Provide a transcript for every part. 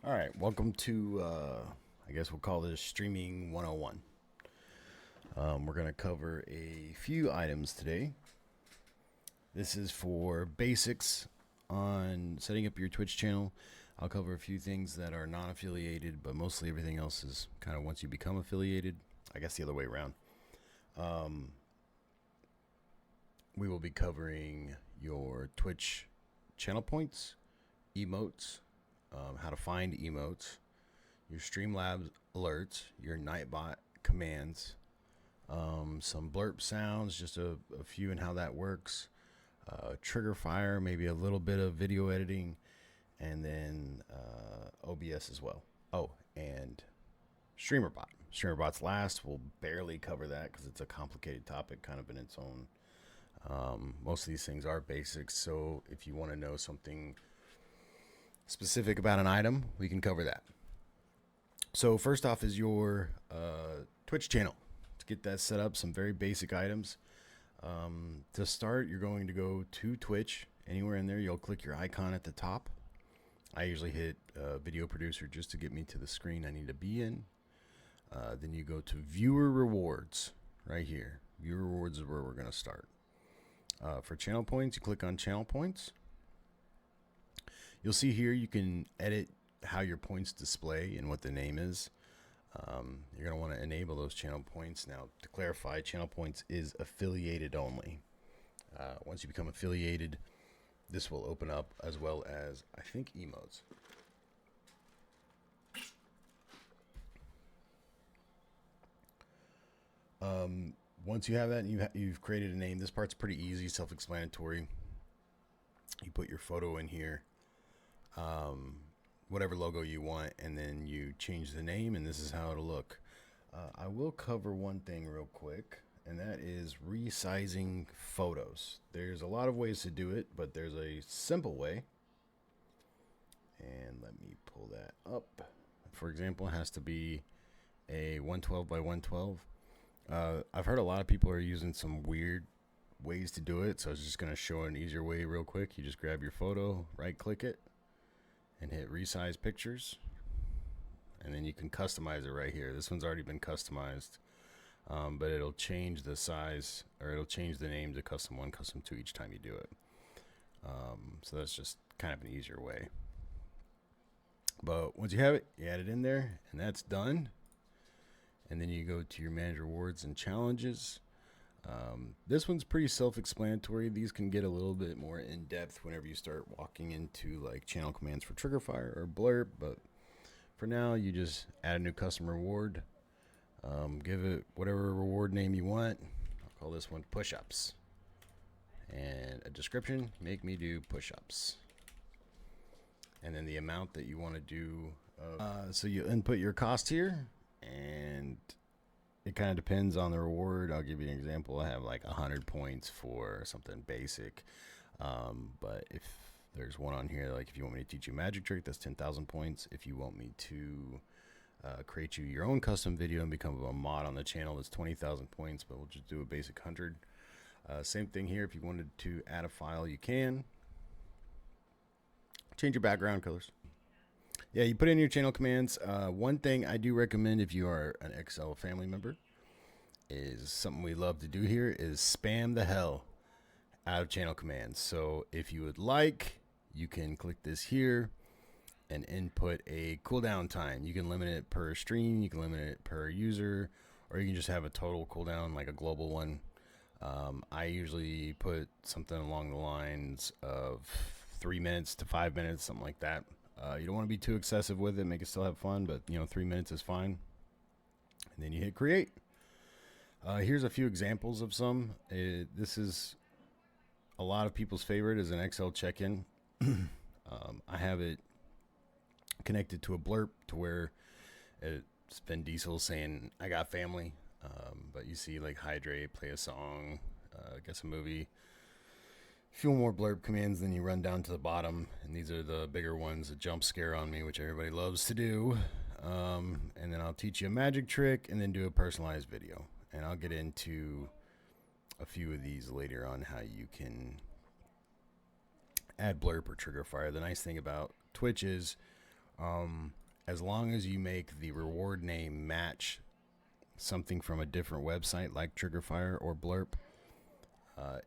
All right, welcome to, I guess we'll call this Streaming 101. We're going to cover a few items today. This is for basics on setting up your Twitch channel. I'll cover a few things that are non-affiliated, but mostly everything else is kind of once you become affiliated. I guess the other way around. We will be covering your Twitch channel points, emotes, how to find emotes, your Streamlabs alerts, your Nightbot commands, some blerp sounds, just a few and how that works, trigger Fyre, maybe a little bit of video editing, and then OBS as well. Oh, and Streamerbot. Streamerbot's last. We'll barely cover that because it's a complicated topic, kind of in its own. Most of these things are basics, so if you want to know something specific about an item, we can cover that. So first off is your Twitch channel. To get that set up, some very basic items. To start, you're going to go to Twitch. Anywhere in there, you'll click your icon at the top. I usually hit video producer just to get me to the screen I need to be in. Then you go to viewer rewards right here. Viewer rewards is where we're going to start. For channel points, you click on channel points. You'll see here you can edit how your points display and what the name is. You're going to want to enable those channel points. Now, to clarify, channel points is affiliated only. Once you become affiliated, this will open up as well as, I think, emotes. Once you have that and you've created a name, this part's pretty easy, self-explanatory. You put your photo in here, whatever logo you want, and then you change the name, and this is how it'll look. I will cover one thing real quick, and that is resizing photos. There's a lot of ways to do it, but there's a simple way. And let me pull that up. For example, it has to be a 112 by 112. I've heard a lot of people are using some weird ways to do it, so I was just going to show an easier way real quick. You just grab your photo, right click it, and hit resize pictures, and then you can customize it right here. This one's already been customized, but it'll change the size, or it'll change the name to custom 1, custom 2 each time you do it. So that's just kind of an easier way. But once you have it, you add it in there, and that's done. And then you go to your manage rewards and challenges. This one's pretty self-explanatory. These can get a little bit more in-depth whenever you start walking into like channel commands for trigger Fyre or blerp, but for now you just add a new custom reward. Give it whatever reward name you want. I'll call this one push-ups, and a description: make me do push-ups. And then the amount that you want to do. So you input your cost here, and it kind of depends on the reward. I'll give you an example. I have like 100 points for something basic. But if there's one on here, like if you want me to teach you a magic trick, that's 10,000 points. If you want me to create you your own custom video and become a mod on the channel, that's 20,000 points, but we'll just do a basic 100. Same thing here. If you wanted to add a file, you can. Change your background colors. Yeah, you put in your channel commands. One thing I do recommend if you are an XL family member is something we love to do here is spam the hell out of channel commands. So if you would like, you can click this here and input a cooldown time. You can limit it per stream, you can limit it per user, or you can just have a total cooldown, like a global one. I usually put something along the lines of 3 minutes to 5 minutes, something like that. You don't want to be too excessive with it, make it still have fun, but 3 minutes is fine. And then you hit create. Here's a few examples of some. This is a lot of people's favorite is an XL check-in. I have it connected to a blerp to where it's Vin Diesel saying, "I got family." But you see like hydrate, play a song, guess a movie. A few more blerp commands, then you run down to the bottom, and these are the bigger ones, a jump scare on me, which everybody loves to do. And then I'll teach you a magic trick and then do a personalized video. And I'll get into a few of these later on how you can add blerp or trigger Fyre. The nice thing about Twitch is As long as you make the reward name match something from a different website like Fyre or Blerp,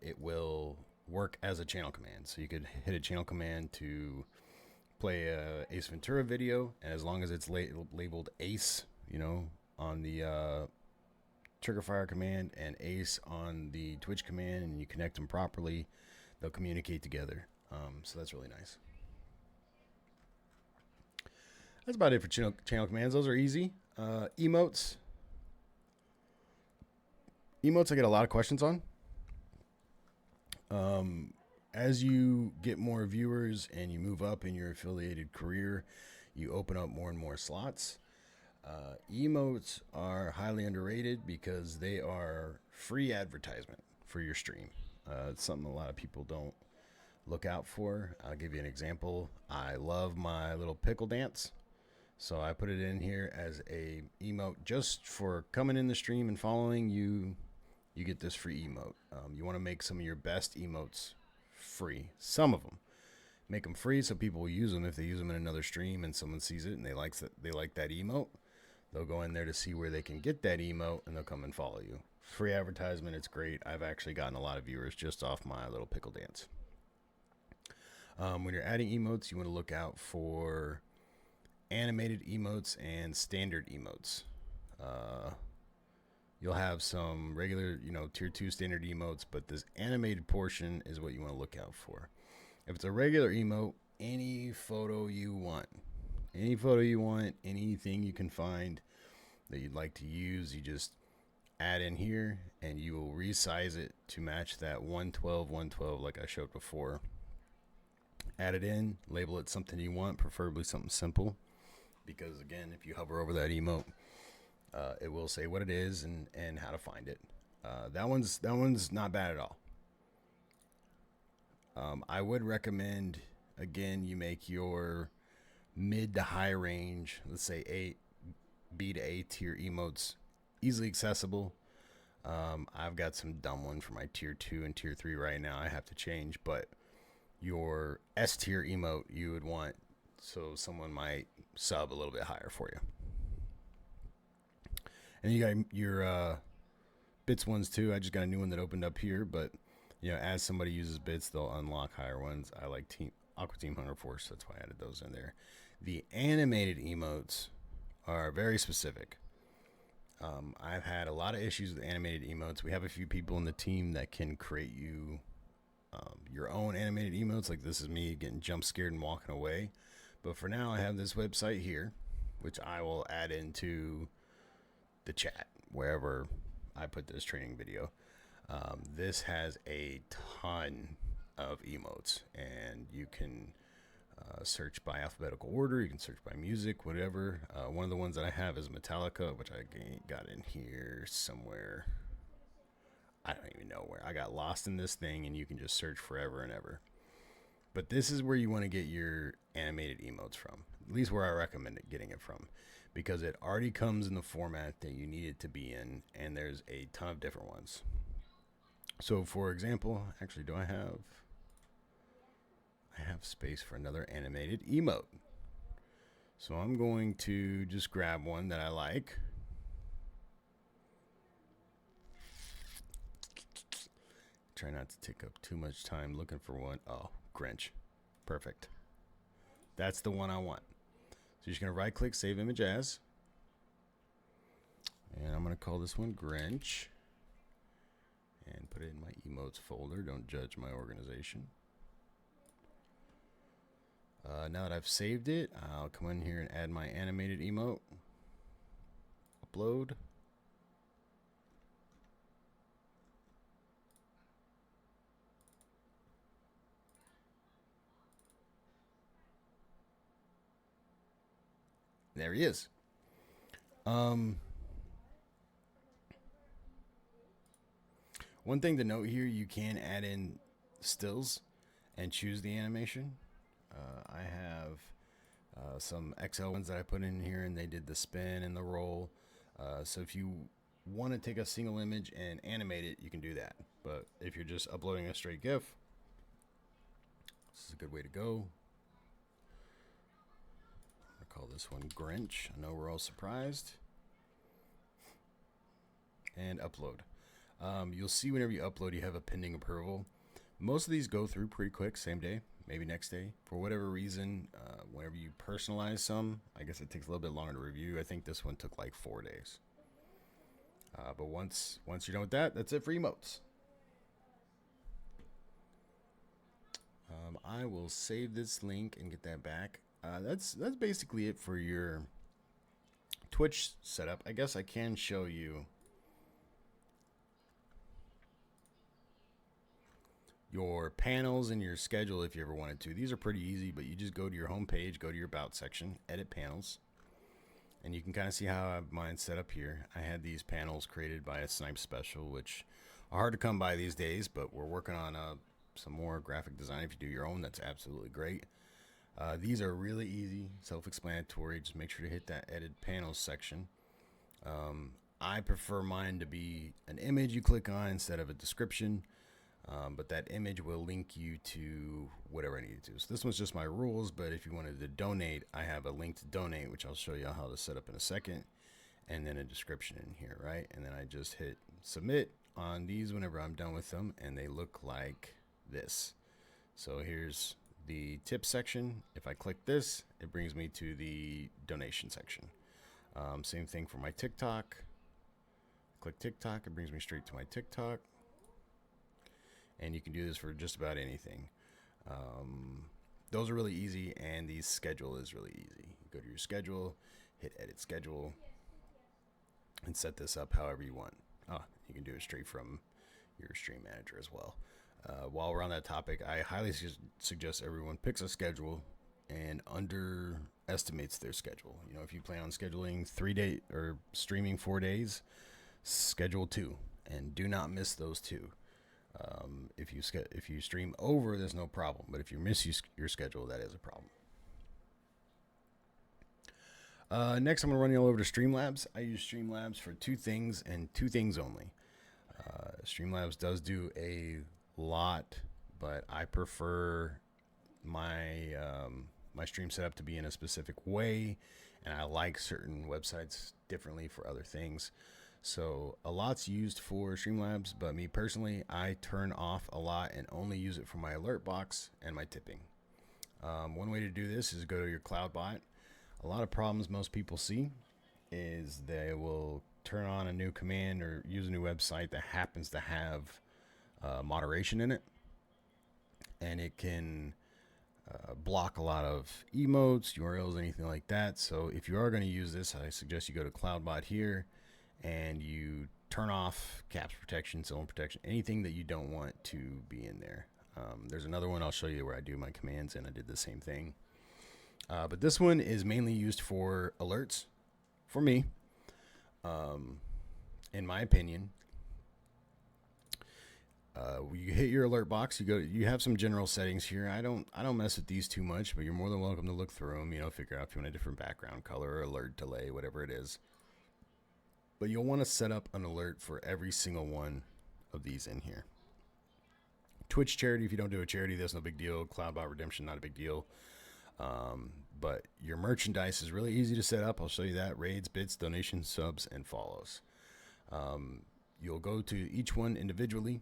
it will work as a channel command. So you could hit a channel command to play a Ace Ventura video, and as long as it's labeled Ace, you know, on the Fyre command and Ace on the Twitch command, and you connect them properly, they'll communicate together. So that's really nice. That's about it for channel commands. Those are easy. Emotes. Emotes I get a lot of questions on. As you get more viewers and you move up in your affiliated career, you open up more and more slots. Emotes are highly underrated because they are free advertisement for your stream. It's something a lot of people don't look out for. I'll give you an example. I love my little pickle dance, so I put it in here as a emote just for coming in the stream and following you. You get this free emote. You want to make some of your best emotes free. Some of them. Make them free so people will use them. If they use them in another stream and someone sees it and they like that emote, they'll go in there to see where they can get that emote and they'll come and follow you. Free advertisement, it's great. I've actually gotten a lot of viewers just off my little pickle dance. When you're adding emotes, you want to look out for animated emotes and standard emotes. You'll have some regular, tier 2 standard emotes, but this animated portion is what you want to look out for. If it's a regular emote, any photo you want, anything you can find that you'd like to use, you just add in here and you will resize it to match that 112 like I showed before. Add it in, label it something you want, preferably something simple, because again, if you hover over that emote, it will say what it is and how to find it. That one's not bad at all. I would recommend, again, you make your mid to high range, let's say B to A tier emotes easily accessible. I've got some dumb one for my tier 2 and tier 3 right now I have to change, but your S tier emote you would want so someone might sub a little bit higher for you. And you got your bits ones too. I just got a new one that opened up here, but as somebody uses bits, they'll unlock higher ones. I like Aqua Team Hunger Force, that's why I added those in there. The animated emotes are very specific. I've had a lot of issues with animated emotes. We have a few people in the team that can create you your own animated emotes. Like this is me getting jump scared and walking away. But for now, I have this website here, which I will add into the chat wherever I put this training video. This has a ton of emotes, and you can search by alphabetical order. You can search by music, whatever. One of the ones that I have is Metallica, which I got in here somewhere. I don't even know where. I got lost in this thing, and you can just search forever and ever. But this is where you want to get your animated emotes from, at least where I recommend getting it from, because it already comes in the format that you need it to be in, and there's a ton of different ones. So, for example, actually, I have space for another animated emote. So I'm going to just grab one that I like. Try not to take up too much time looking for one. Oh, Grinch. Perfect. That's the one I want. So you're just going to right click, save image as. And I'm going to call this one Grinch. And put it in my emotes folder. Don't judge my organization. Now that I've saved it, I'll come in here and add my animated emote. Upload. There he is. One thing to note here, you can add in stills and choose the animation. I have some XL ones that I put in here, and they did the spin and the roll. So if you want to take a single image and animate it, you can do that. But if you're just uploading a straight GIF, this is a good way to go. this one Grinch. I know we're all surprised. And upload. You'll see whenever you upload, you have a pending approval. Most of these go through pretty quick, same day, maybe next day. For whatever reason, whenever you personalize some, I guess it takes a little bit longer to review. I think this one took like 4 days. But once you're done with that, that's it for emotes. I will save this link and get that back. That's basically it for your Twitch setup. I guess I can show you your panels and your schedule if you ever wanted to. These are pretty easy, but you just go to your home page, go to your about section, edit panels, and you can kind of see how I have mine set up here. I had these panels created by a Snipe Special, which are hard to come by these days, but we're working on some more graphic design. If you do your own, that's absolutely great. These are really easy, self-explanatory. Just make sure to hit that edit panels section. I prefer mine to be an image you click on instead of a description. But that image will link you to whatever I need to. So this one's just my rules, but if you wanted to donate, I have a link to donate, which I'll show you how to set up in a second, and then a description in here, right? And then I just hit submit on these whenever I'm done with them, and they look like this. So here's the tip section. If I click this, it brings me to the donation section. Same thing for my TikTok. Click TikTok, it brings me straight to my TikTok. And you can do this for just about anything. Those are really easy, and the schedule is really easy. You go to your schedule, hit edit schedule, and set this up however you want. You can do it straight from your stream manager as well. While we're on that topic, I highly suggest everyone picks a schedule and underestimates their schedule. You know, if you plan on scheduling 3 days or streaming 4 days, schedule 2, and do not miss those 2. If you stream over, there's no problem, but if you miss your schedule, that is a problem. Next, I'm going to run you all over to Streamlabs. I use Streamlabs for 2 things and 2 things only. Streamlabs does do a lot, but I prefer my my stream setup to be in a specific way, and I like certain websites differently for other things. So a lot's used for Streamlabs, but me personally, I turn off a lot and only use it for my alert box and my tipping. One way to do this is go to your CloudBot. A lot of problems most people see is they will turn on a new command or use a new website that happens to have moderation in it, and it can block a lot of emotes, URLs, anything like that. So if you are going to use this, I suggest you go to CloudBot here and you turn off caps protection, zone protection, anything that you don't want to be in there. There's another one I'll show you where I do my commands, and I did the same thing. But this one is mainly used for alerts for me. In my opinion, you hit your alert box, you have some general settings here. I don't mess with these too much, but you're more than welcome to look through them, you know, figure out if you want a different background color or alert delay, whatever it is. But you'll want to set up an alert for every single one of these in here. Twitch charity, if you don't do a charity, that's no big deal. CloudBot redemption, not a big deal. But your merchandise is really easy to set up. I'll show you that. Raids, bits, donations, subs, and follows. You'll go to each one individually.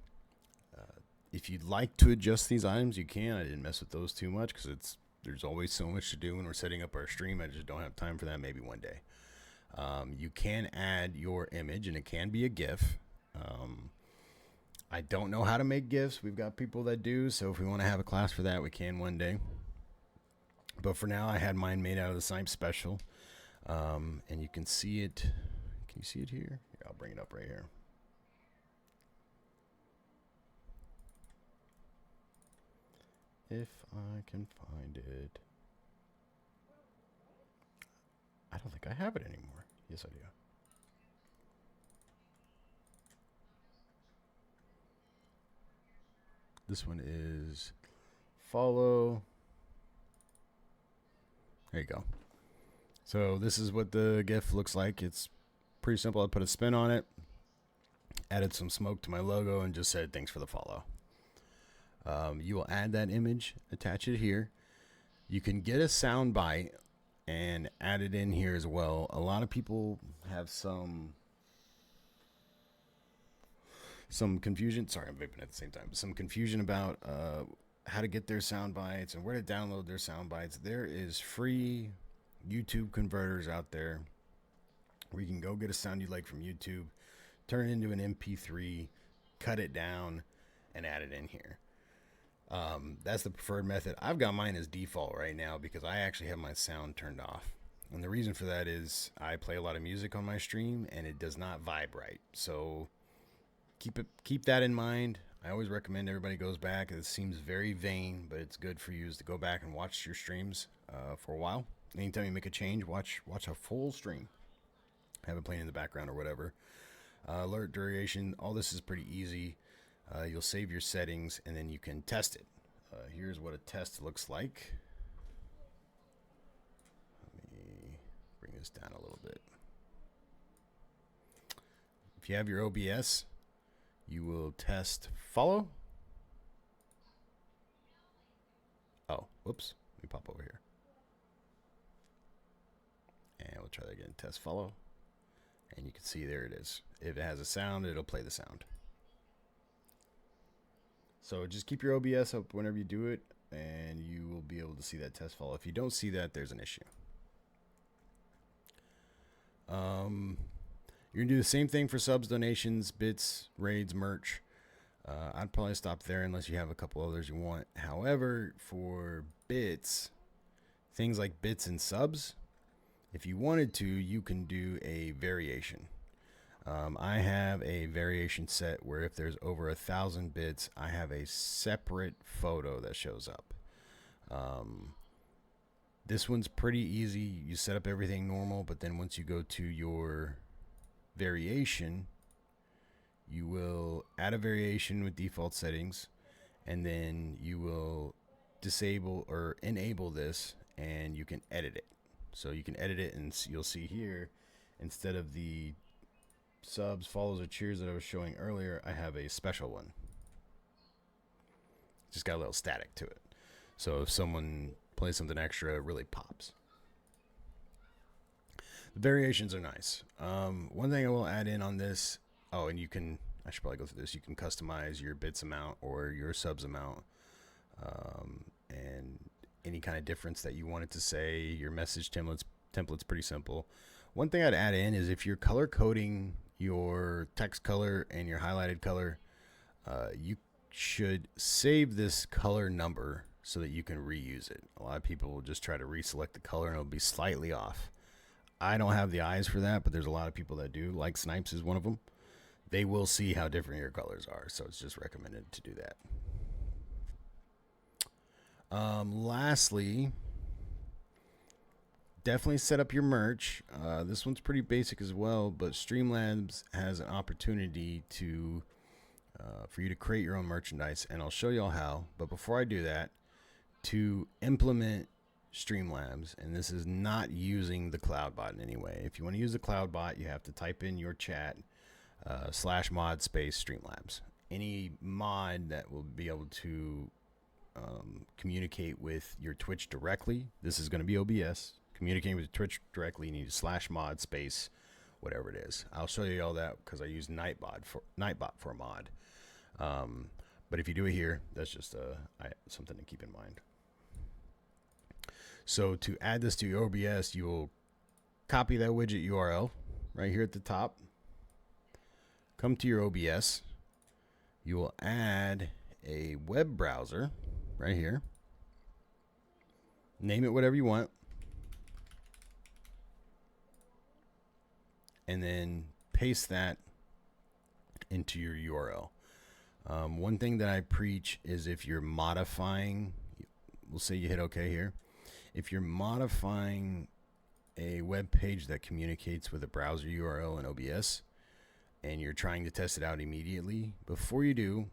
If you'd like to adjust these items, you can. I didn't mess with those too much because there's always so much to do when we're setting up our stream. I just don't have time for that. Maybe one day. You can add your image, and it can be a GIF. I don't know how to make GIFs. We've got people that do, so if we want to have a class for that, we can one day. But for now, I had mine made out of the Snipe Special, and you can see it. Can you see it here? I'll bring it up right here. If I can find it. I don't think I have it anymore. Yes, I do. This one is follow. There you go. So this is what the GIF looks like. It's pretty simple. I put a spin on it, added some smoke to my logo, and just said thanks for the follow. You will add that image, attach it here. You can get a sound bite and add it in here as well. A lot of people have some confusion. Sorry, I'm vaping at the same time. Some confusion about how to get their sound bites and where to download their sound bites. There is free YouTube converters out there where you can go get a sound you like from YouTube, turn it into an MP3, cut it down, and add it in here. That's the preferred method. I've got mine as default right now because I actually have my sound turned off. And the reason for that is I play a lot of music on my stream and it does not vibe right. So keep that in mind. I always recommend everybody goes back. It seems very vain, but it's good for you is to go back and watch your streams for a while. Anytime you make a change, watch a full stream. Have it playing in the background or whatever. Alert duration, all this is pretty easy. You'll save your settings and then you can test it. Here's what a test looks like. Let me bring this down a little bit. If you have your OBS, you will test follow. Oh, whoops. Let me pop over here. And we'll try that again. Test follow. And you can see there it is. If it has a sound, it'll play the sound. So just keep your OBS up whenever you do it, and you will be able to see that test follow. If you don't see that, there's an issue. You're going to do the same thing for subs, donations, bits, raids, merch. I'd probably stop there unless you have a couple others you want. However, for bits, things like bits and subs, if you wanted to, you can do a variation. I have a variation set where if there's over 1,000 bits, I have a separate photo that shows up. This one's pretty easy. You set up everything normal, but then once you go to your variation, you will add a variation with default settings, and then you will disable or enable this, and you can edit it. So you can edit it, and you'll see here, instead of the subs, follows, or cheers that I was showing earlier, I have a special one. Just got a little static to it. So if someone plays something extra, it really pops. The variations are nice. One thing I will add in on this, and you can, I should probably go through this, you can customize your bits amount or your subs amount, and any kind of difference that you want it to say. Your message template's pretty simple. One thing I'd add in is if you're color coding your text color and your highlighted color, you should save this color number so that you can reuse it. A lot of people will just try to reselect the color and it'll be slightly off. I don't have the eyes for that, but there's a lot of people that do. Like Snipes is one of them. They will see how different your colors are, so it's just recommended to do that. Lastly, definitely set up your merch. This one's pretty basic as well, but Streamlabs has an opportunity to for you to create your own merchandise, and I'll show you all how. But before I do that, to implement Streamlabs, and this is not using the CloudBot in any way. If you want to use the CloudBot, you have to type in your chat /mod space Streamlabs. Any mod that will be able to communicate with your Twitch directly. This is going to be OBS. Communicating with Twitch directly, you need /mod space whatever it is. I'll show you all that because I use Nightbot for a mod. But if you do it here, that's just something to keep in mind. So to add this to your OBS, you will copy that widget URL right here at the top. Come to your OBS. You will add a web browser right here. Name it whatever you want. And then paste that into your URL. One thing that I preach is if you're modifying, we'll say you hit OK here. If you're modifying a web page that communicates with a browser URL in OBS and you're trying to test it out immediately, before you do,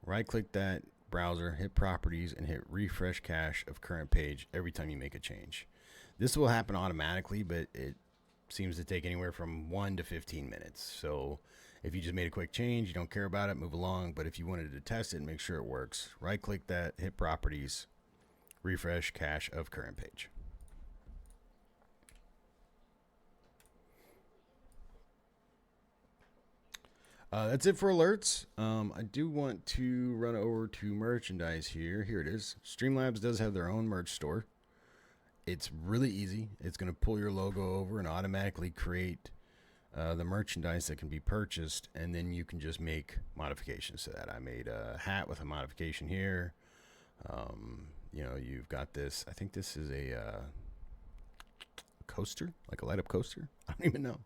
right-click that browser, hit Properties, and hit Refresh Cache of Current Page every time you make a change. This will happen automatically, but it seems to take anywhere from 1 to 15 minutes. So if you just made a quick change, you don't care about it, move along. But if you wanted to test it and make sure it works, right-click that, hit Properties, Refresh Cache of Current Page. That's it for alerts. I do want to run over to merchandise here. Here it is. Streamlabs does have their own merch store. It's really easy. It's going to pull your logo over and automatically create the merchandise that can be purchased, and then you can just make modifications to that. I made a hat with a modification here. You know, you've got this. I think this is a coaster, like a light up coaster. I don't even know.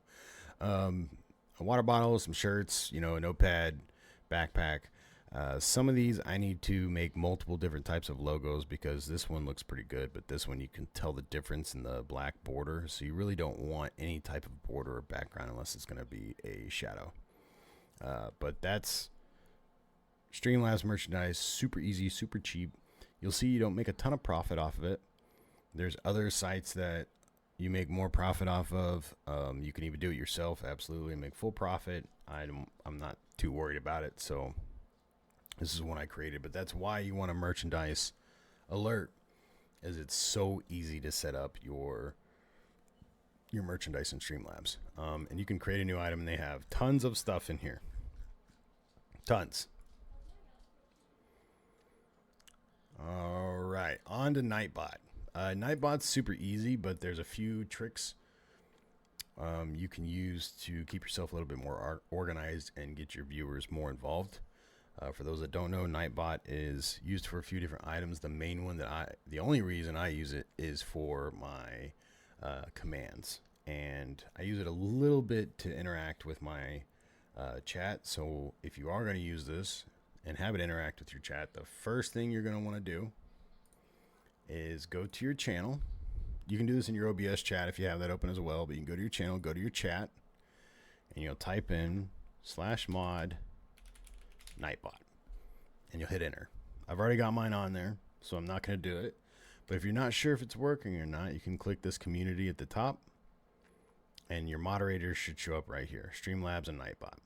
A water bottle, some shirts, you know, a notepad, backpack. Some of these I need to make multiple different types of logos because this one looks pretty good, but this one you can tell the difference in the black border. So you really don't want any type of border or background unless it's going to be a shadow. But that's Streamlabs merchandise, super easy, super cheap. You'll see you don't make a ton of profit off of it. There's other sites that you make more profit off of. You can even do it yourself, absolutely, and make full profit. I'm not too worried about it, so this is one I created. But that's why you want a merchandise alert, is it's so easy to set up your merchandise in Streamlabs. And you can create a new item, and they have tons of stuff in here. Tons. All right, on to Nightbot. Nightbot's super easy, but there's a few tricks you can use to keep yourself a little bit more organized and get your viewers more involved. For those that don't know, Nightbot is used for a few different items. The main one the only reason I use it is for my commands, and I use it a little bit to interact with my chat. So if you are going to use this and have it interact with your chat, the first thing you're going to want to do is go to your channel. You can do this in your OBS chat if you have that open as well, but you can go to your channel, go to your chat, and you'll type in /mod Nightbot, and you'll hit enter. I've already got mine on there, so I'm not going to do it. But if you're not sure if it's working or not, you can click this community at the top, and your moderators should show up right here, Streamlabs and Nightbot.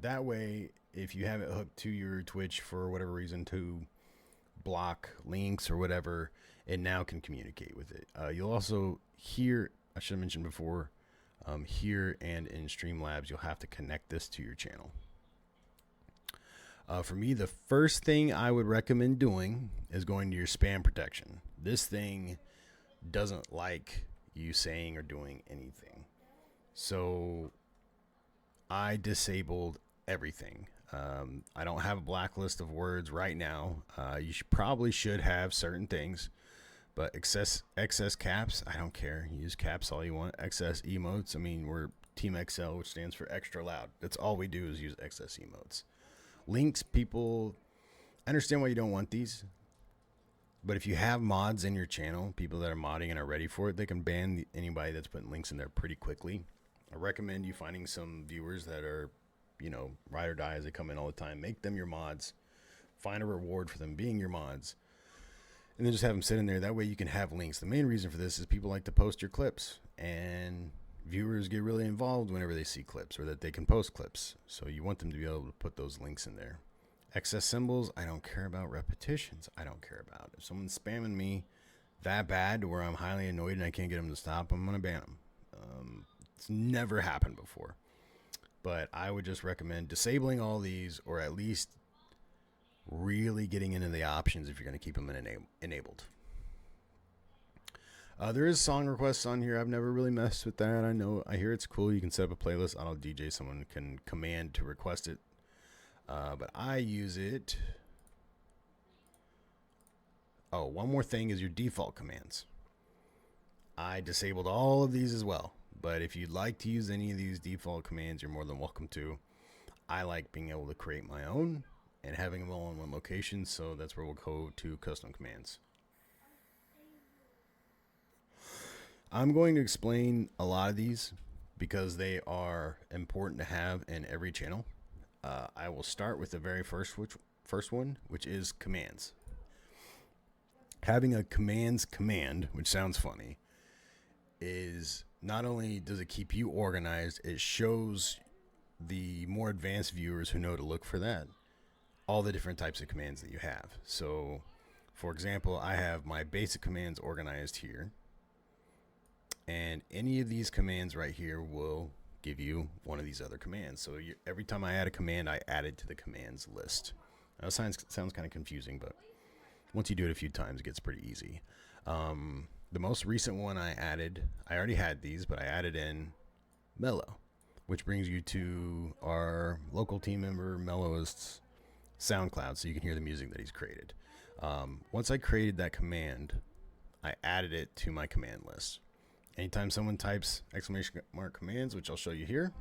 That way, if you have it hooked to your Twitch for whatever reason to block links or whatever, it now can communicate with it. You'll also hear, I should have mentioned before, here and in Streamlabs, you'll have to connect this to your channel. For me, the first thing I would recommend doing is going to your spam protection. This thing doesn't like you saying or doing anything. So I disabled everything. I don't have a blacklist of words right now. You probably should have certain things, but excess caps, I don't care. Use caps all you want. Excess emotes, I mean, we're Team XL, which stands for extra loud. That's all we do is use excess emotes. Links, people, I understand why you don't want these, but if you have mods in your channel, people that are modding and are ready for it, they can ban anybody that's putting links in there pretty quickly. I recommend you finding some viewers that are, you know, ride or die as they come in all the time. Make them your mods. Find a reward for them being your mods. And then just have them sit in there. That way you can have links. The main reason for this is people like to post your clips. And viewers get really involved whenever they see clips or that they can post clips. So you want them to be able to put those links in there. Excess symbols, I don't care about. Repetitions, I don't care about. If someone's spamming me that bad to where I'm highly annoyed and I can't get them to stop, I'm going to ban them. It's never happened before, but I would just recommend disabling all these, or at least really getting into the options if you're going to keep them enabled. There is song requests on here. I've never really messed with that. I hear it's cool. You can set up a playlist. Auto DJ, someone can command to request it, but I use it. Oh, one more thing is your default commands. I disabled all of these as well. But if you'd like to use any of these default commands, you're more than welcome to. I like being able to create my own and having them all in one location, so that's where we'll go to custom commands. I'm going to explain a lot of these because they are important to have in every channel. I will start with the very first one, which is commands. Having a commands command, which sounds funny, is not only does it keep you organized, it shows the more advanced viewers who know to look for that, all the different types of commands that you have. So, for example, I have my basic commands organized here. And any of these commands right here will give you one of these other commands. So every time I add a command, I add it to the commands list. Now, it sounds kind of confusing, but once you do it a few times, it gets pretty easy. The most recent one I added, I already had these, but I added in Mellow, which brings you to our local team member Mellowist's SoundCloud, so you can hear the music that he's created. Once I created that command, I added it to my command list. Anytime someone types exclamation mark commands, which I'll show you here,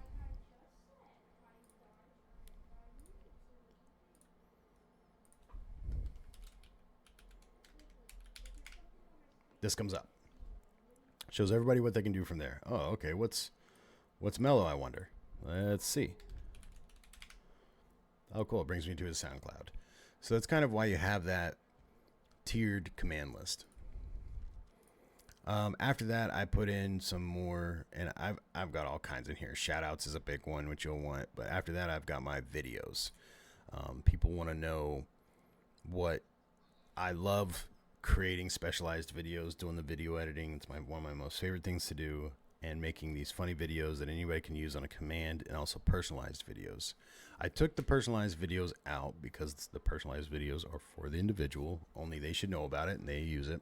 this comes up. Shows everybody what they can do from there. Oh, okay. What's Mellow, I wonder? Let's see. Oh, cool. It brings me to his SoundCloud. So that's kind of why you have that tiered command list. After that, I put in some more, and I've got all kinds in here. Shoutouts is a big one, which you'll want. But after that, I've got my videos. People want to know what I love creating specialized videos, doing the video editing. It's one of my most favorite things to do, and making these funny videos that anybody can use on a command, and also personalized videos. I took the personalized videos out because the personalized videos are for the individual. Only they should know about it and they use it.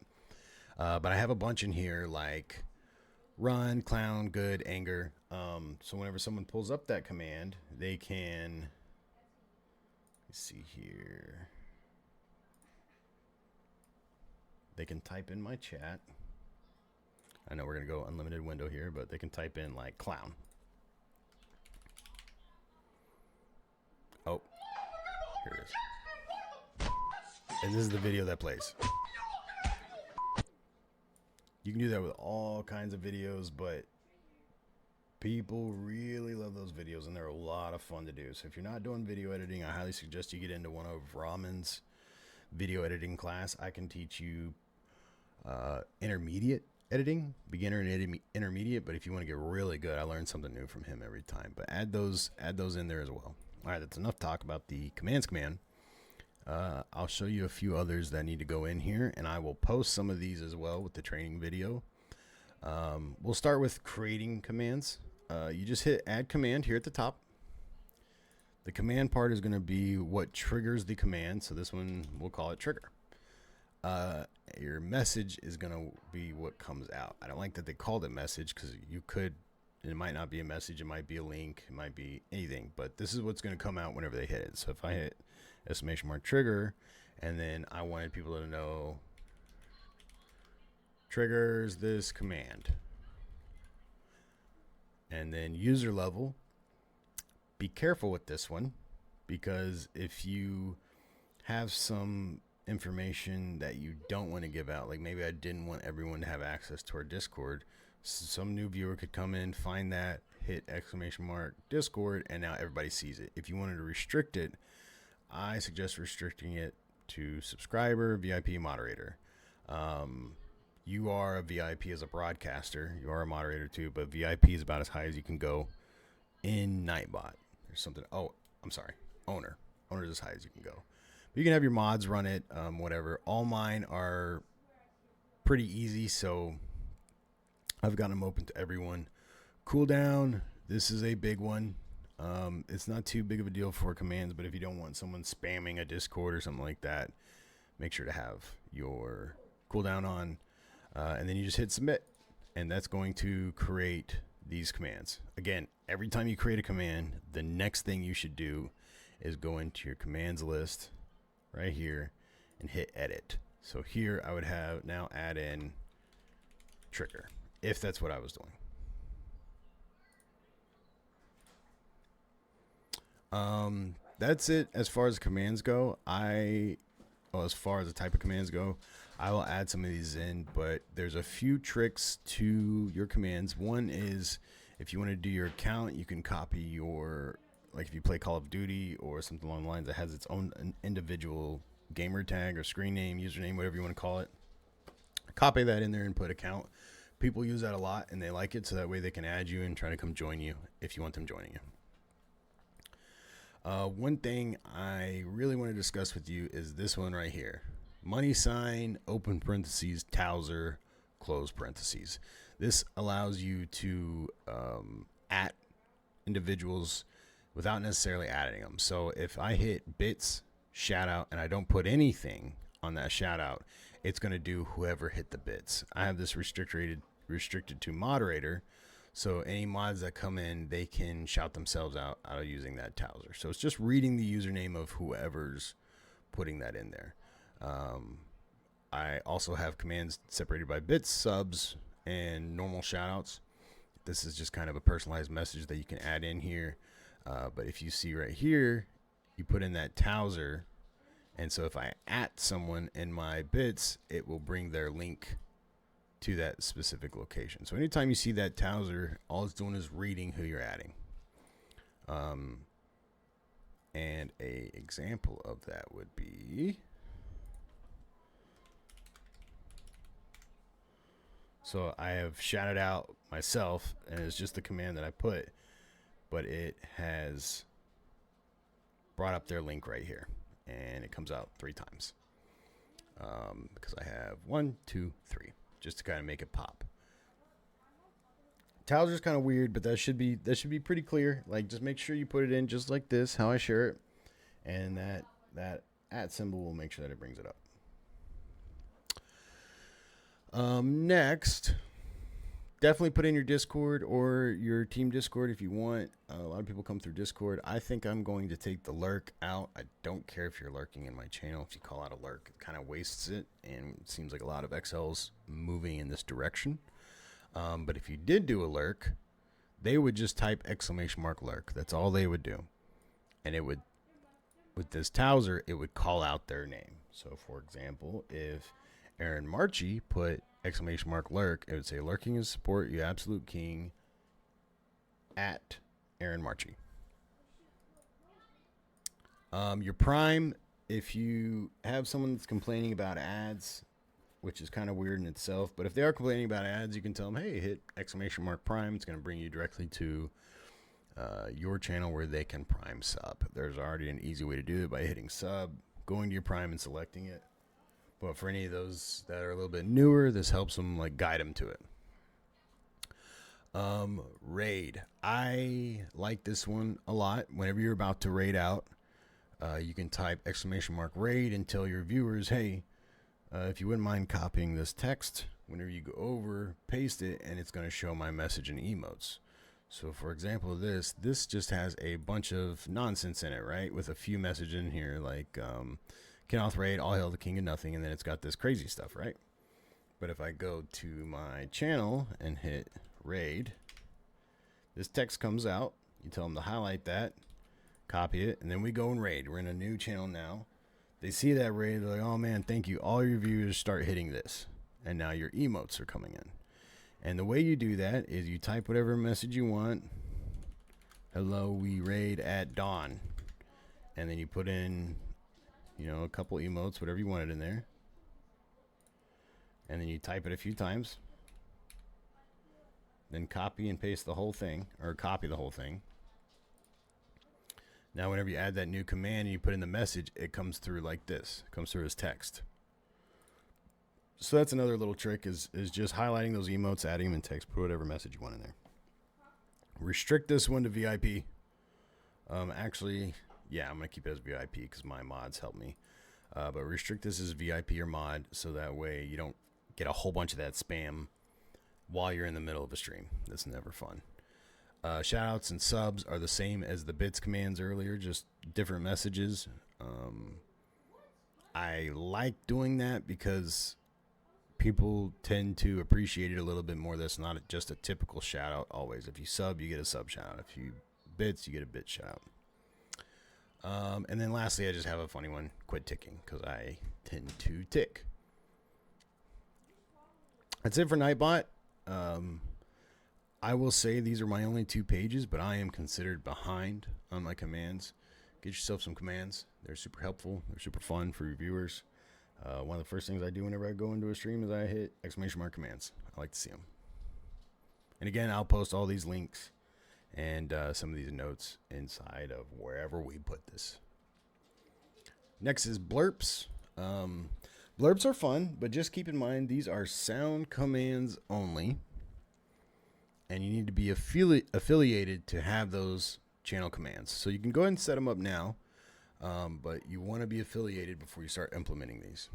But I have a bunch in here like run, clown, good, anger. So whenever someone pulls up that command, they can, let's see here. They can type in my chat. I know we're going to go unlimited window here, but they can type in like clown. Oh, here it is. And this is the video that plays. You can do that with all kinds of videos, but people really love those videos, and they're a lot of fun to do. So if you're not doing video editing, I highly suggest you get into one of Raman's video editing class. I can teach you intermediate editing, beginner and intermediate, but if you want to get really good, I learn something new from him every time. But add those in there as well. All right, that's enough talk about the commands command. I'll show you a few others that need to go in here, and I will post some of these as well with the training video. We'll start with creating commands. You just hit add command here at the top. The command part is going to be what triggers the command. So this one, we'll call it trigger. Your message is going to be what comes out. I don't like that they called it message, because it might not be a message. It might be a link. It might be anything, but this is what's going to come out whenever they hit it. So if I hit exclamation mark trigger, and then I wanted people to know triggers this command, and then user level, be careful with this one, because if you have some information that you don't want to give out, like maybe I didn't want everyone to have access to our Discord, some new viewer could come in, find that, hit exclamation mark Discord, and now everybody sees it. If you wanted to restrict it, I suggest restricting it to subscriber, VIP, moderator. You are a VIP as a broadcaster. You are a moderator too, but VIP is about as high as you can go in Nightbot. There's something. Oh, I'm sorry. Owner. Owner is as high as you can go. But you can have your mods run it, whatever. All mine are pretty easy, so I've got them open to everyone. Cooldown. This is a big one. It's not too big of a deal for commands, but if you don't want someone spamming a Discord or something like that, make sure to have your cooldown on, and then you just hit submit, and that's going to create these commands. Again, every time you create a command, the next thing you should do is go into your commands list right here and hit edit. So here I would have now add in trigger, if that's what I was doing. That's it as far as commands go. As far as the type of commands go, I will add some of these in, but there's a few tricks to your commands. One is if you want to do your account, you can copy your, like if you play Call of Duty or something along the lines that has its own individual gamer tag or screen name, username, whatever you want to call it. Copy that in there and put account. People use that a lot and they like it, so that way they can add you and try to come join you if you want them joining you. One thing I really want to discuss with you is this one right here. Money sign, open parentheses, Towser, close parentheses. This allows you to at individuals without necessarily adding them. So if I hit bits shout out and I don't put anything on that shout out, it's going to do whoever hit the bits. I have this restricted to moderator, so any mods that come in, they can shout themselves out of using that Towser. So it's just reading the username of whoever's putting that in there. I also have commands separated by bits, subs, and normal shoutouts. This is just kind of a personalized message that you can add in here. But if you see right here, you put in that Towser, and so if I at someone in my bits, it will bring their link to that specific location. So anytime you see that Towser, all it's doing is reading who you're adding. And a example of that would be, so I have shouted out myself, and it's just the command that I put, but it has brought up their link right here, and it comes out 3 times. Because I have 1, 2, 3, just to kind of make it pop. Towser's kind of weird, but that should be pretty clear. Like, just make sure you put it in just like this, how I share it, and that at symbol will make sure that it brings it up. Next, definitely put in your Discord or your team Discord if you want. A lot of people come through Discord. I think I'm going to take the lurk out. I don't care if you're lurking in my channel. If you call out a lurk, it kind of wastes it, and it seems like a lot of XLs moving in this direction. But if you did do a lurk, they would just type !lurk. That's all they would do. And it would, with this Towser, it would call out their name. So for example, if Aaron Marchie put !lurk, it would say lurking is support, you absolute king, at Aaron Marchie. Your prime, if you have someone that's complaining about ads, which is kind of weird in itself, but if they are complaining about ads, you can tell them, hey, hit !prime. It's going to bring you directly to your channel where they can prime sub. There's already an easy way to do it by hitting sub, going to your prime and selecting it. But for any of those that are a little bit newer, this helps them like guide them to it. Raid. I like this one a lot. Whenever you're about to raid out, you can type !raid and tell your viewers, hey, if you wouldn't mind copying this text, whenever you go over, paste it, and it's going to show my message in emotes. So for example, this just has a bunch of nonsense in it, right? With a few messages in here, like Kenoth raid, all hail the king of nothing, and then it's got this crazy stuff, right? But if I go to my channel and hit raid, this text comes out. You tell them to highlight that, copy it, and then we go and raid. We're in a new channel now. They see that raid, they're like, oh man, thank you. All your viewers start hitting this. And now your emotes are coming in. And the way you do that is you type whatever message you want. Hello, we raid at dawn. And then you put in, you know, a couple emotes, whatever you wanted in there. And then you type it a few times. Then copy and paste the whole thing, or copy the whole thing. Now, whenever you add that new command and you put in the message, it comes through like this. It comes through as text. So that's another little trick is just highlighting those emotes, adding them in text, put whatever message you want in there. Restrict this one to VIP. Actually, yeah, I'm going to keep it as VIP because my mods help me. But restrict this as VIP or mod so that way you don't get a whole bunch of that spam while you're in the middle of a stream. That's never fun. Shoutouts and subs are the same as the bits commands earlier, just different messages. I like doing that because people tend to appreciate it a little bit more. That's not just a typical shout out always. If you sub, you get a sub shout out. If you bits, you get a bit shout out. And then lastly, I just have a funny one, quit ticking, because I tend to tick. That's it for Nightbot. I will say these are my only 2 pages, but I am considered behind on my commands. Get yourself some commands. They're super helpful. They're super fun for your viewers. One of the first things I do whenever I go into a stream is I hit !commands. I like to see them. And again, I'll post all these links and some of these notes inside of wherever we put this. Next is blerps. Blerps are fun, but just keep in mind these are sound commands only. and you need to be affiliated to have those channel commands. So you can go ahead and set them up now, but you want to be affiliated before you start implementing these.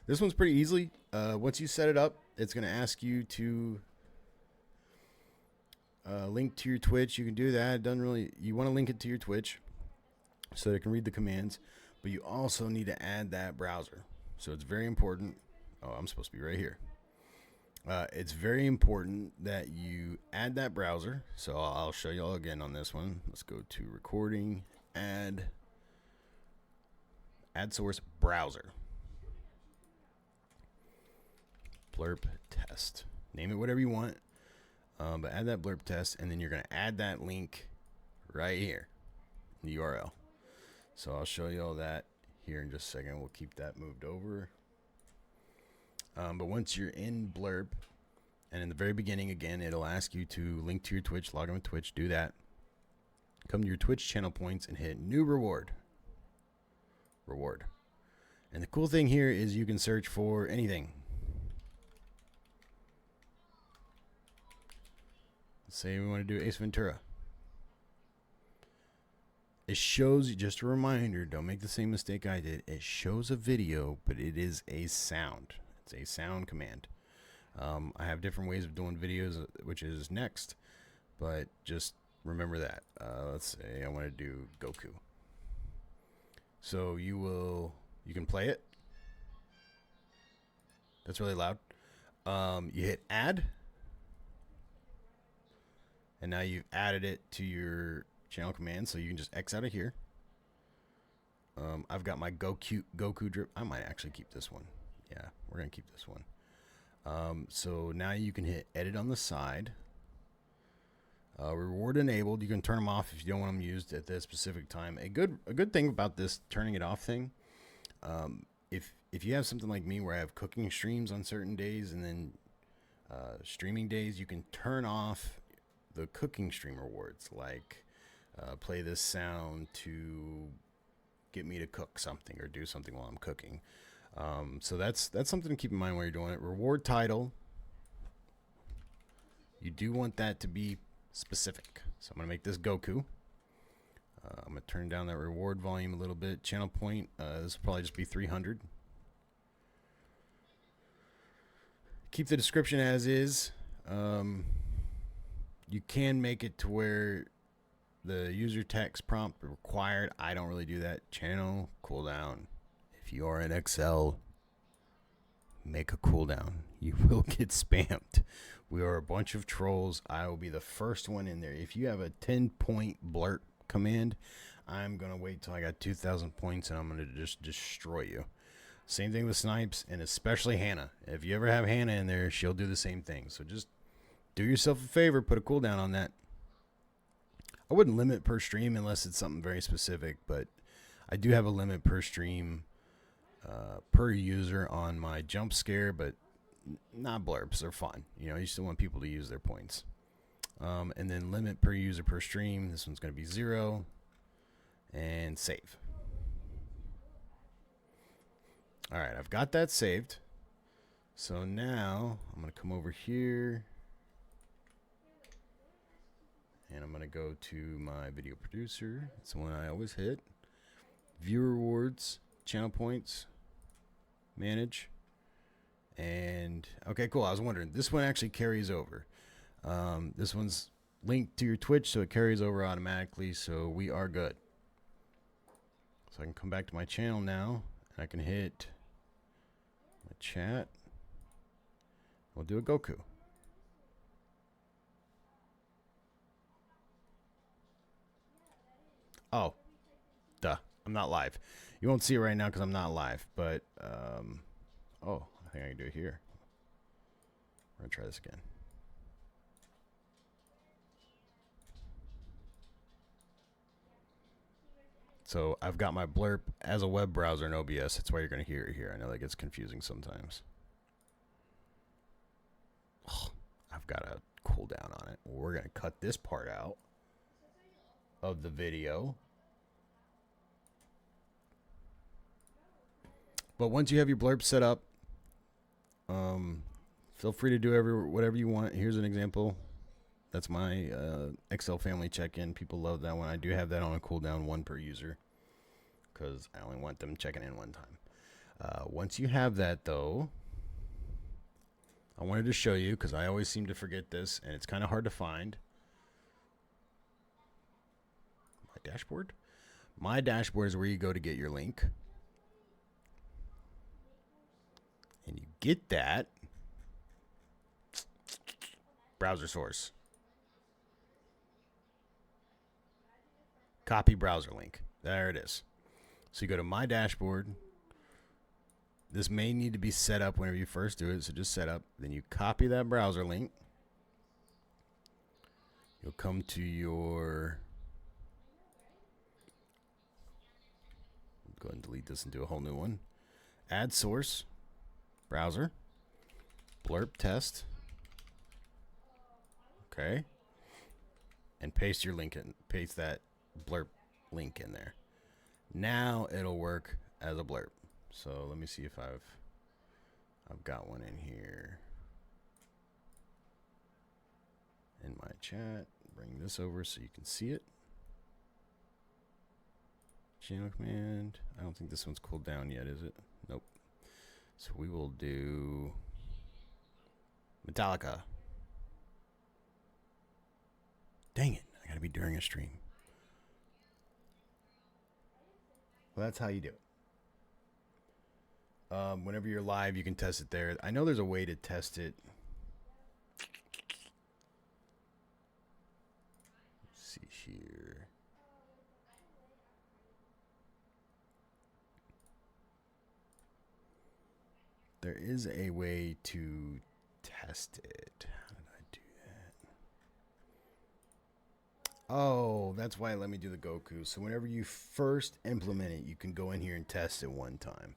This one's pretty easy. Once you set it up, it's going to ask you to link to your Twitch. You can do that. It doesn't really. You want to link it to your Twitch so that it can read the commands, but you also need to add that browser. So it's very important. Oh, I'm supposed to be right here. It's very important that you add that browser. So I'll show you all again on this one. Let's go to recording, add source browser. Blerp test. Name it whatever you want, but add that blerp test, and then you're going to add that link right here, the URL. So I'll show you all that here in just a second. We'll keep that moved over. But once you're in Blerp, and in the very beginning, again, it'll ask you to link to your Twitch, log in with Twitch, do that. Come to your Twitch channel points and hit new reward. And the cool thing here is you can search for anything. Let's say we want to do Ace Ventura. It shows you, just a reminder, don't make the same mistake I did. It shows a video, but it is a sound. It's a sound command. I have different ways of doing videos, which is next, but just remember that. Let's say I want to do Goku. So you can play it. That's really loud. You hit add, and now you've added it to your channel command, so you can just X out of here. I've got my Goku drip. I might actually keep this one. Yeah, we're gonna keep this one. So now you can hit edit on the side. Reward enabled. You can turn them off if you don't want them used at this specific time. A good thing about this turning it off thing, if you have something like me where I have cooking streams on certain days and then streaming days, you can turn off the cooking stream rewards, like play this sound to get me to cook something or do something while I'm cooking. So that's something to keep in mind while you're doing it. Reward title, you do want that to be specific. So I'm going to make this Goku. I'm going to turn down that reward volume a little bit. Channel point, this will probably just be 300. Keep the description as is. You can make it to where the user text prompt required. I don't really do that. Channel cooldown. If you are in Excel, make a cooldown. You will get spammed. We are a bunch of trolls. I will be the first one in there. If you have a 10-point blerp command, I'm going to wait till I got 2,000 points and I'm going to just destroy you. Same thing with Snipes, and especially Hannah. If you ever have Hannah in there, she'll do the same thing. So just do yourself a favor, put a cooldown on that. I wouldn't limit per stream unless it's something very specific, but I do have a limit per stream per user on my jump scare, but not blerps. They're fun. You know, you still want people to use their points. And then limit per user per stream. This one's going to be 0. And save. All right, I've got that saved. So now I'm going to come over here. And I'm going to go to my video producer. It's the one I always hit. View rewards, channel points, manage. And okay, cool. I was wondering, this one actually carries over. This one's linked to your Twitch, so it carries over automatically. So we are good. So I can come back to my channel now, and I can hit my chat. We'll do a Goku. Oh, duh. I'm not live. You won't see it right now because I'm not live, but, oh, I think I can do it here. We're going to try this again. So I've got my Blerp as a web browser in OBS. That's why you're going to hear it here. I know that gets confusing sometimes. Oh, I've got a cooldown on it. We're going to cut this part out of the video. But once you have your Blerp set up, Feel free to do whatever you want. Here's an example. That's my Excel family check-in. People love that one. I do have that on a cooldown, 1 per user, because I only want them checking in 1 time. Once you have that, though, I wanted to show you, because I always seem to forget this, and it's kind of hard to find. My dashboard? My dashboard is where you go to get your link. And you get that. Browser source. Copy browser link. There it is. So you go to my dashboard. This may need to be set up whenever you first do it, so just set up. Then you copy that browser link. You'll come to your... Go ahead and delete this and do a whole new one. Add source, browser, blerp test. Okay. And paste your link in. Paste that blerp link in there. Now it'll work as a blerp. So let me see if I've got one in here. In my chat. Bring this over so you can see it. Channel command. I don't think this one's cooled down yet, is it? Nope. So we will do Metallica. Dang it. I gotta be during a stream. Well, that's how you do it. Whenever you're live, you can test it there. I know there's a way to test it. Let's see here. There is a way to test it. How did I do that? Oh, that's why it let me do the Goku. So whenever you first implement it, you can go in here and test it 1 time.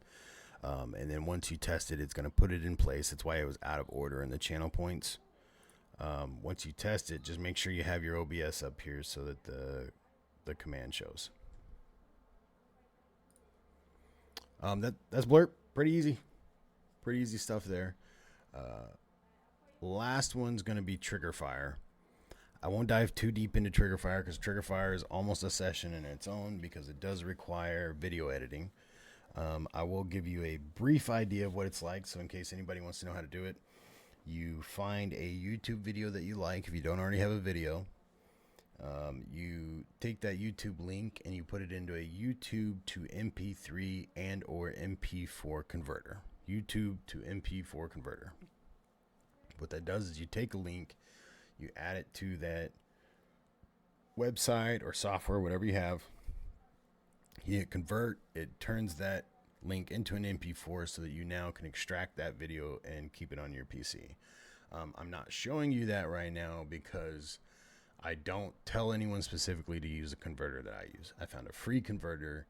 And then once you test it, it's going to put it in place. That's why it was out of order in the channel points. Once you test it, just make sure you have your OBS up here so that the command shows. That's Blerp. Pretty easy. Pretty easy stuff there. Last one's going to be Trigger Fyre. I won't dive too deep into Trigger Fyre because Trigger Fyre is almost a session in its own because it does require video editing. I will give you a brief idea of what it's like, so in case anybody wants to know how to do it, you find a YouTube video that you like. If you don't already have a video, you take that YouTube link and you put it into a YouTube to MP3 and or MP4 converter. YouTube to MP4 converter. What that does is you take a link, you add it to that website or software, whatever you have. You hit convert, it turns that link into an MP4 so that you now can extract that video and keep it on your PC. I'm not showing you that right now because I don't tell anyone specifically to use a converter that I use. I found a free converter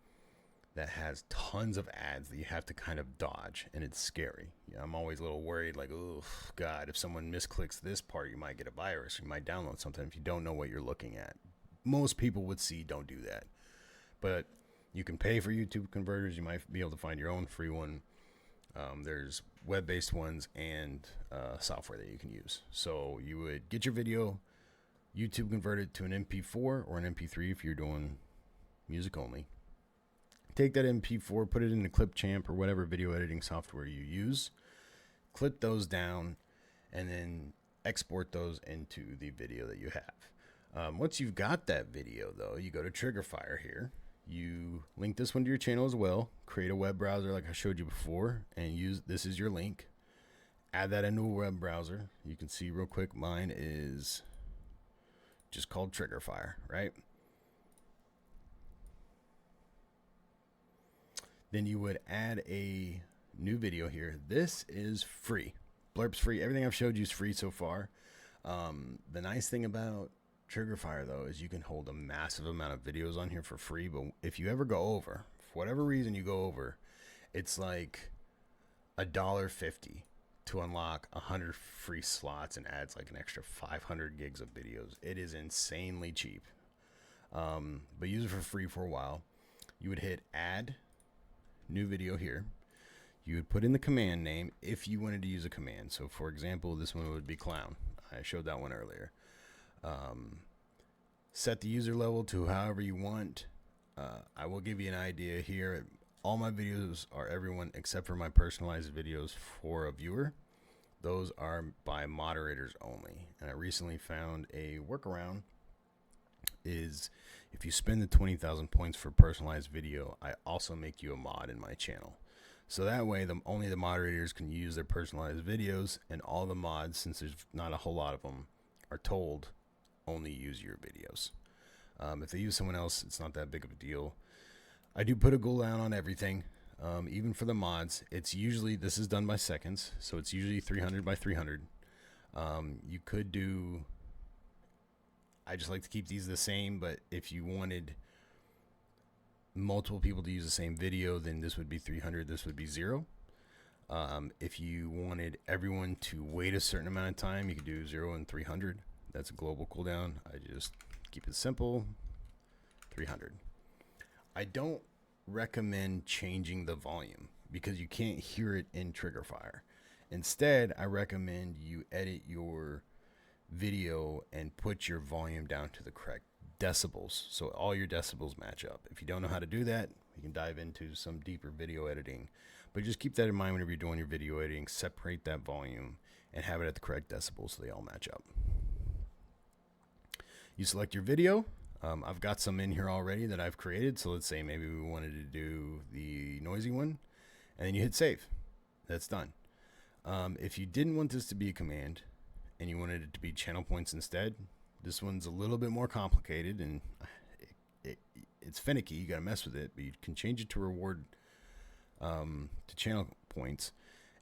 that has tons of ads that you have to kind of dodge, and it's scary. Yeah, I'm always a little worried, like, oh, God, if someone misclicks this part, you might get a virus. You might download something if you don't know what you're looking at. Most people would see, don't do that. But you can pay for YouTube converters. You might be able to find your own free one. There's web-based ones and software that you can use. So you would get your video, YouTube converted to an MP4 or an MP3 if you're doing music only. Take that MP4, put it into Clipchamp or whatever video editing software you use, clip those down, and then export those into the video that you have. Once you've got that video, though, you go to Trigger Fyre here. You link this one to your channel as well. Create a web browser like I showed you before, and use this is your link. Add that into a web browser. You can see real quick, mine is just called Trigger Fyre, right? Then you would add a new video here. This is free. Blerp's free. Everything I've showed you is free so far. The nice thing about Trigger Fyre, though, is you can hold a massive amount of videos on here for free. But if you ever go over, for whatever reason you go over, it's like $1.50 to unlock 100 free slots and adds like an extra 500 gigs of videos. It is insanely cheap. But use it for free for a while. You would hit add new video here. You would put in the command name if you wanted to use a command. So for example, this one would be clown. I showed that one earlier. Set the user level to however you want. I will give you an idea here. All my videos are everyone except for my personalized videos for a viewer. Those are by moderators only. And I recently found a workaround is if you spend the 20,000 points for personalized video, I also make you a mod in my channel. So that way, only the moderators can use their personalized videos, and all the mods, since there's not a whole lot of them, are told only use your videos. If they use someone else, it's not that big of a deal. I do put a cooldown on everything, even for the mods. It's usually, this is done by seconds, so it's usually 300 by 300. You could do, I just like to keep these the same, but if you wanted multiple people to use the same video, then this would be 300, this would be 0. If you wanted everyone to wait a certain amount of time, you could do 0 and 300. That's a global cooldown. I just keep it simple, 300. I don't recommend changing the volume because you can't hear it in Fyre. Instead, I recommend you edit your video and put your volume down to the correct decibels, so all your decibels match up. If you don't know how to do that, you can dive into some deeper video editing, but just keep that in mind whenever you're doing your video editing. Separate that volume and have it at the correct decibels so they all match up. You select your video. I've got some in here already that I've created, so let's say maybe we wanted to do the noisy one, and then you hit save. That's done. If you didn't want this to be a command and you wanted it to be channel points instead, this one's a little bit more complicated, and it's finicky. You got to mess with it, but you can change it to reward to channel points.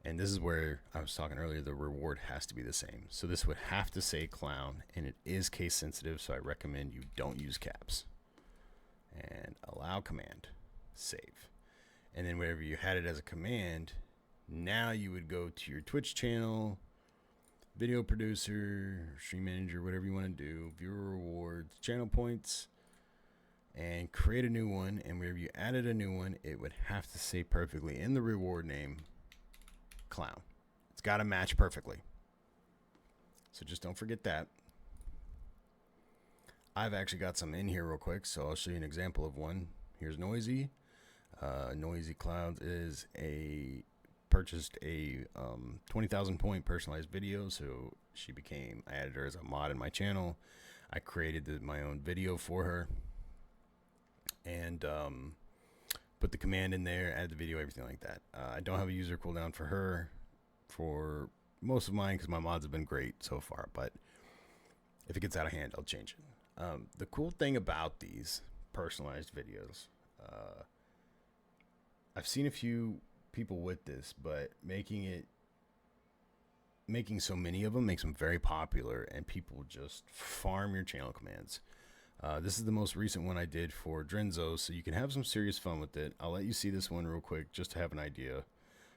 And this is where I was talking earlier, the reward has to be the same. So this would have to say clown, and it is case sensitive, so I recommend you don't use caps. And allow command, save. And then wherever you had it as a command, now you would go to your Twitch channel, video producer, stream manager, whatever you want to do, viewer rewards, channel points, and create a new one. And wherever you added a new one, it would have to say perfectly in the reward name, clown. It's got to match perfectly. So just don't forget that. I've actually got some in here real quick, so I'll show you an example of one. Here's Noisy. Noisy Clouds is purchased a 20,000 point personalized video, so I added her as a mod in my channel. I created my own video for her and put the command in there, add the video, everything like that. I don't have a user cooldown for her for most of mine because my mods have been great so far, but if it gets out of hand, I'll change it. The cool thing about these personalized videos, I've seen a few people with this, but making so many of them makes them very popular, and people just farm your channel commands. This is the most recent one I did for Drenzo, so you can have some serious fun with it. I'll let you see this one real quick just to have an idea.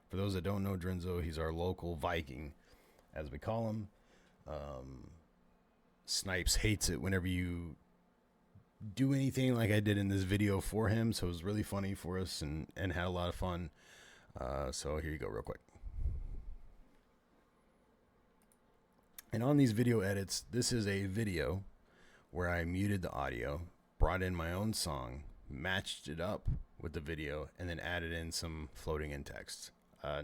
For those that don't know Drenzo, he's our local Viking, as we call him. Snipes hates it whenever you do anything like I did in this video for him, so it was really funny for us and had a lot of fun. So here you go real quick. And on these video edits, this is a video where I muted the audio, brought in my own song, matched it up with the video, and then added in some floating in text.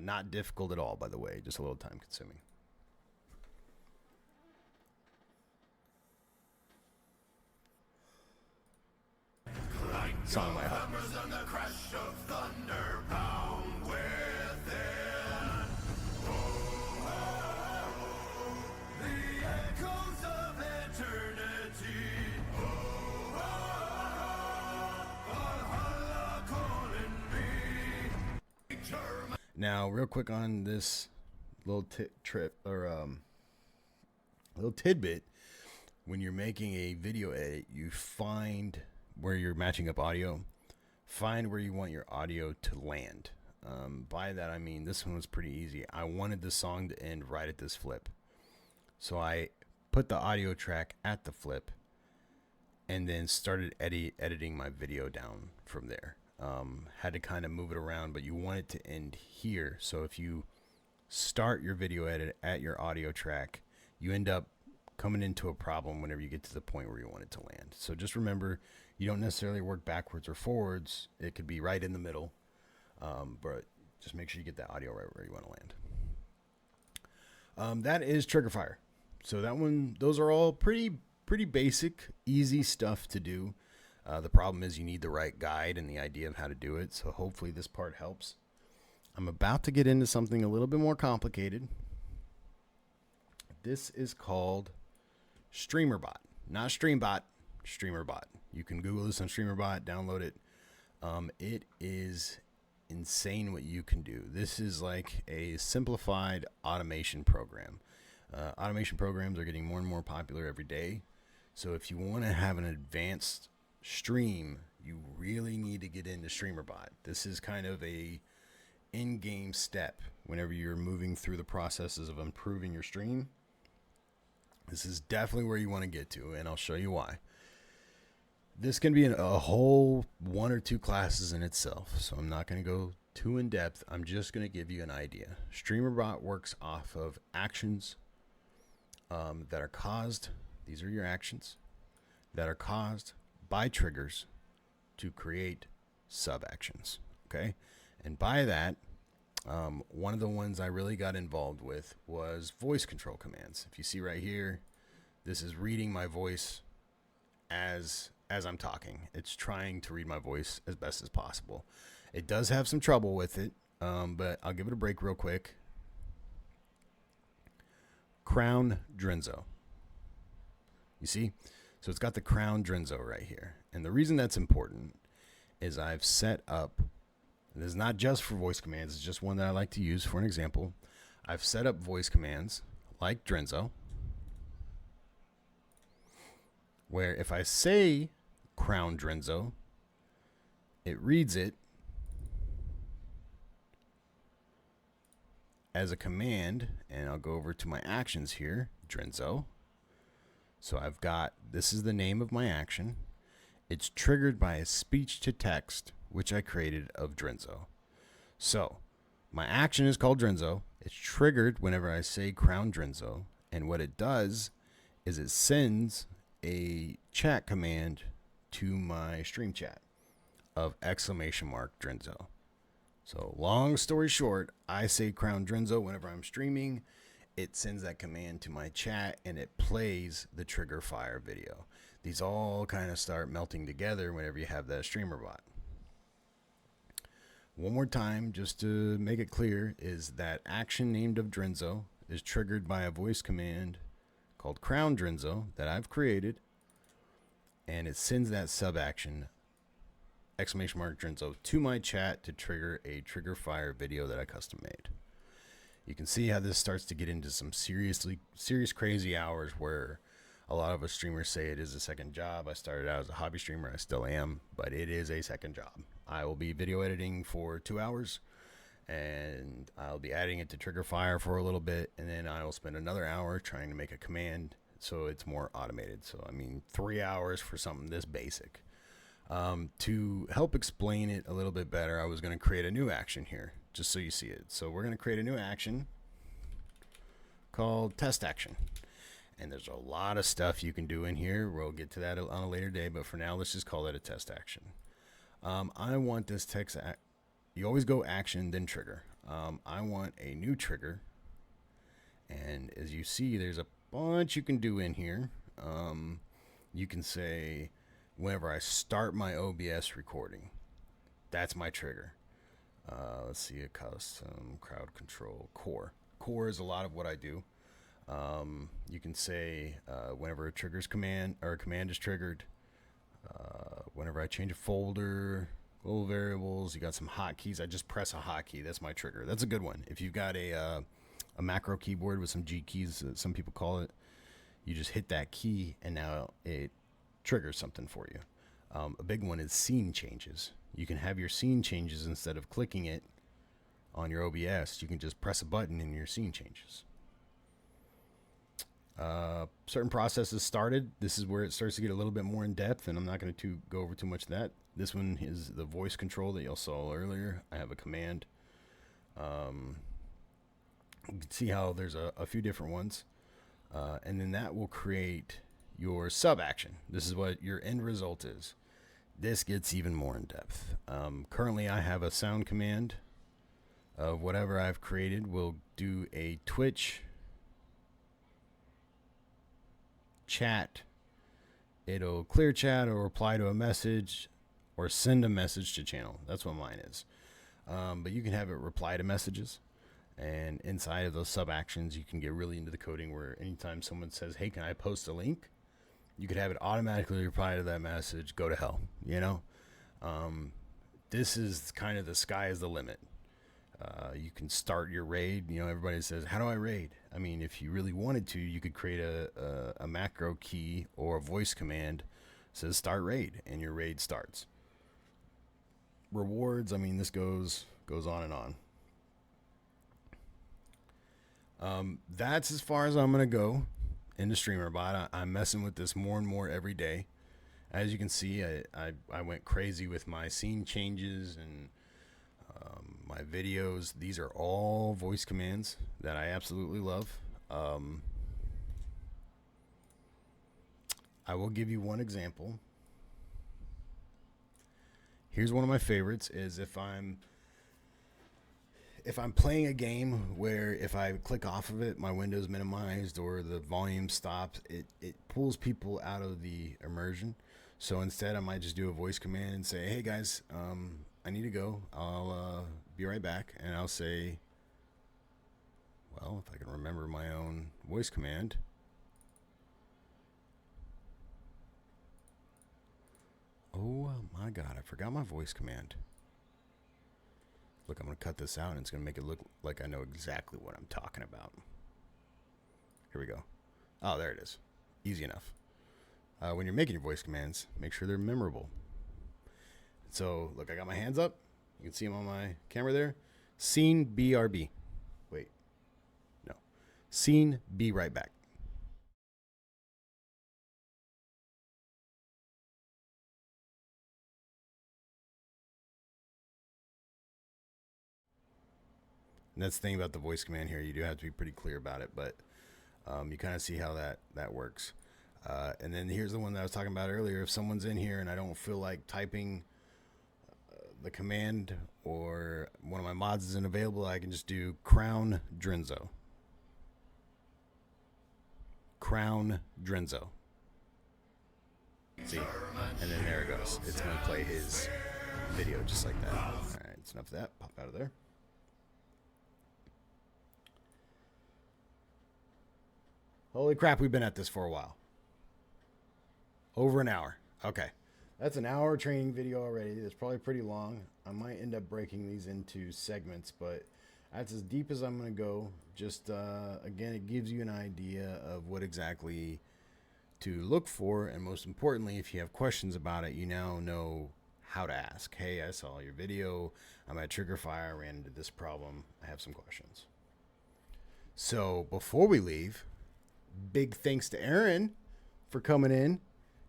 Not difficult at all, by the way, just a little time consuming. Song my heart. Now, real quick on this little little tidbit, when you're making a video edit, you find where you're matching up audio, find where you want your audio to land. By that, I mean, this one was pretty easy. I wanted the song to end right at this flip. So I put the audio track at the flip and then started editing my video down from there. had to kind of move it around, but you want it to end here. So if you start your video edit at your audio track, you end up coming into a problem whenever you get to the point where you want it to land. So just remember, you don't necessarily work backwards or forwards. It could be right in the middle, but just make sure you get that audio right where you want to land. That is trigger fire. So that one, those are all pretty basic, easy stuff to do. The problem is you need the right guide and the idea of how to do it. So hopefully this part helps. I'm about to get into something a little bit more complicated. This is called StreamerBot, not StreamBot, StreamerBot. You can Google this on StreamerBot, download it. It is insane what you can do. This is like a simplified automation program. Automation programs are getting more and more popular every day. So if you want to have an advanced stream, you really need to get into StreamerBot. This is kind of a in-game step whenever you're moving through the processes of improving your stream. This is definitely where you want to get to, and I'll show you why. This can be a whole 1 or 2 classes in itself, so I'm not going to go too in depth. I'm just going to give you an idea. StreamerBot works off of actions that are caused. These are your actions that are caused by triggers to create sub-actions, okay? And by that, one of the ones I really got involved with was voice control commands. If you see right here, this is reading my voice as I'm talking. It's trying to read my voice as best as possible. It does have some trouble with it, but I'll give it a break real quick. Crown Drenzo. You see? So it's got the Crown Drenzo right here. And the reason that's important is I've set up, and this is not just for voice commands, it's just one that I like to use for an example. I've set up voice commands like Drenzo, where if I say Crown Drenzo, it reads it as a command, and I'll go over to my actions here, Drenzo. So I've got, this is the name of my action. It's triggered by a speech to text, which I created of Drenzo. So my action is called Drenzo. It's triggered whenever I say Crown Drenzo. And what it does is it sends a chat command to my stream chat of !Drenzo. So long story short, I say Crown Drenzo whenever I'm streaming. It sends that command to my chat and it plays the trigger fire video. These all kind of start melting together whenever you have that StreamerBot. One more time, just to make it clear, is that action named of Drenzo is triggered by a voice command called Crown Drenzo that I've created, and it sends that sub action !Drenzo to my chat to trigger a trigger fire video that I custom made. You can see how this starts to get into some serious crazy hours where a lot of us streamers say it is a second job. I started out as a hobby streamer. I still am, but it is a second job. I will be video editing for 2 hours, and I'll be adding it to trigger fire for a little bit, and then I will spend another hour trying to make a command so it's more automated. So, I mean, 3 hours for something this basic. To help explain it a little bit better, I was going to create a new action here, just so you see it. So we're going to create a new action called test action. And there's a lot of stuff you can do in here. We'll get to that on a later day, but for now, let's just call it a test action. I want this text, you always go action, then trigger. I want a new trigger. And as you see, there's a bunch you can do in here. You can say, whenever I start my OBS recording, that's my trigger. Let's see, a custom crowd control core. Core is a lot of what I do. You can say whenever a triggers command or a command is triggered, whenever I change a folder, global variables, you got some hotkeys. I just press a hotkey. That's my trigger. That's a good one. If you've got a macro keyboard with some G keys, some people call it, you just hit that key and now it triggers something for you. A big one is scene changes. You can have your scene changes instead of clicking it on your OBS. You can just press a button and your scene changes. Certain processes started. This is where it starts to get a little bit more in depth, and I'm not going to go over too much of that. This one is the voice control that y'all saw earlier. I have a command. You can see how there's a few different ones. And then that will create your sub action. This is what your end result is. This gets even more in depth. Currently, I have a sound command of whatever I've created. Will do a Twitch chat. It'll clear chat or reply to a message or send a message to channel. That's what mine is. But you can have it reply to messages. And inside of those sub actions, you can get really into the coding where anytime someone says, hey, can I post a link? You could have it automatically reply to that message, go to hell, you know? This is kind of the sky is the limit. You can start your raid. You know, everybody says, how do I raid? I mean, if you really wanted to, you could create a macro key or a voice command that says start raid, and your raid starts. Rewards, I mean, this goes on and on. That's as far as I'm going to go into Streamlabs. I'm messing with this more and more every day. As you can see, I went crazy with my scene changes and my videos. These are all voice commands that I absolutely love. I will give you one example. Here's one of my favorites is if I'm playing a game where if I click off of it, my window's minimized or the volume stops, it pulls people out of the immersion. So instead, I might just do a voice command and say, hey guys, I need to go. I'll be right back. And I'll say, well, if I can remember my own voice command. Oh my God, I forgot my voice command. Look, I'm going to cut this out and it's going to make it look like I know exactly what I'm talking about. Here we go. Oh, there it is. Easy enough. When you're making your voice commands, make sure they're memorable. So, look, I got my hands up. You can see them on my camera there. Scene BRB. Wait. No. Scene be right back. And that's the thing about the voice command here. You do have to be pretty clear about it, but you kind of see how that works. And then here's the one that I was talking about earlier. If someone's in here and I don't feel like typing the command or one of my mods isn't available, I can just do crown Drenzo. Crown Drenzo. See? And then there it goes. It's going to play his video just like that. All right, it's enough of that. Pop out of there. Holy crap, we've been at this for a while. Over an hour. Okay. That's an hour training video already. It's probably pretty long. I might end up breaking these into segments, but that's as deep as I'm going to go. Just, again, it gives you an idea of what exactly to look for. And most importantly, if you have questions about it, you now know how to ask. Hey, I saw your video. I'm at Trigger Fyre. I ran into this problem. I have some questions. So before we leave, big thanks to Aaron for coming in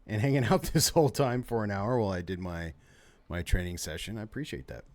and hanging out this whole time for an hour while I did my training session. I appreciate that.